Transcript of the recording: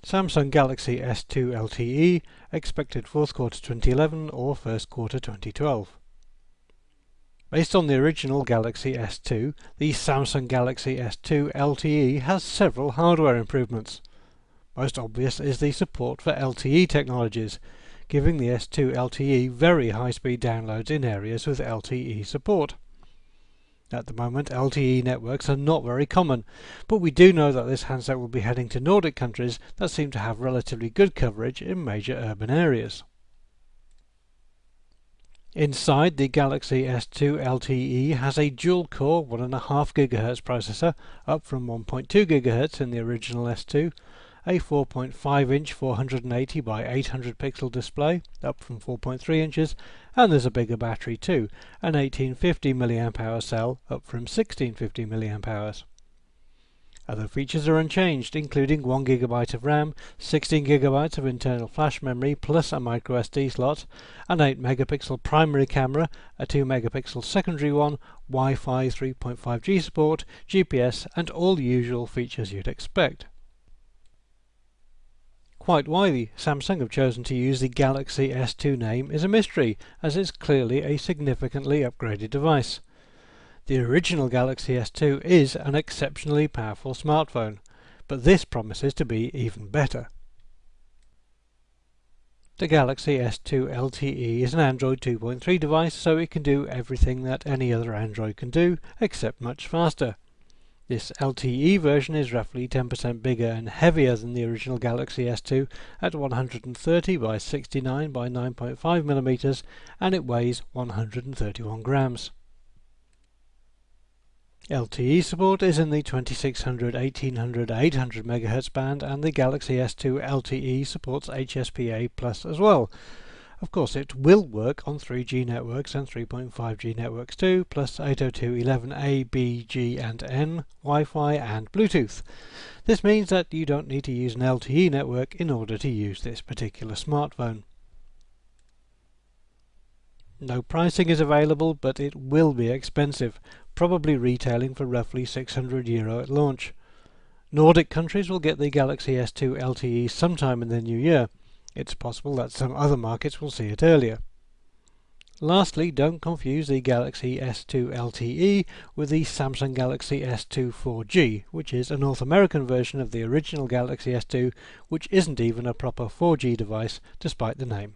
Samsung Galaxy S2 LTE, expected 4th quarter 2011 or 1st quarter 2012. Based on the original Galaxy S2, the Samsung Galaxy S2 LTE has several hardware improvements. Most obvious is the support for LTE technologies, giving the S2 LTE very high-speed downloads in areas with LTE support. At the moment, LTE networks are not very common, but we do know that this handset will be heading to Nordic countries that seem to have relatively good coverage in major urban areas. Inside, the Galaxy S2 LTE has a dual-core 1.5 GHz processor, up from 1.2 GHz in the original S2, a 4.5-inch 480 by 800 pixel display, up from 4.3 inches, and there's a bigger battery too, an 1850 mAh cell, up from 1650 mAh. Other features are unchanged, including 1 GB of RAM, 16 GB of internal flash memory plus a microSD slot, an 8 megapixel primary camera, a 2 megapixel secondary one, Wi-Fi 3.5G support, GPS, and all the usual features you'd expect. Quite why the Samsung have chosen to use the Galaxy S2 name is a mystery, as it's clearly a significantly upgraded device. The original Galaxy S2 is an exceptionally powerful smartphone, but this promises to be even better. The Galaxy S2 LTE is an Android 2.3 device, so it can do everything that any other Android can do, except much faster. This LTE version is roughly 10% bigger and heavier than the original Galaxy S2 at 130 by 69 by 9.5 mm, and it weighs 131 grams. LTE support is in the 2600, 1800, 800 MHz band, and the Galaxy S2 LTE supports HSPA Plus as well. Of course, it will work on 3G networks and 3.5G networks too, plus 802.11a, b, g and n, Wi-Fi and Bluetooth. This means that you don't need to use an LTE network in order to use this particular smartphone. No pricing is available, but it will be expensive, probably retailing for roughly €600 at launch. Nordic countries will get the Galaxy S2 LTE sometime in the new year. It's possible that some other markets will see it earlier. Lastly, don't confuse the Galaxy S2 LTE with the Samsung Galaxy S2 4G, which is a North American version of the original Galaxy S2, which isn't even a proper 4G device despite the name.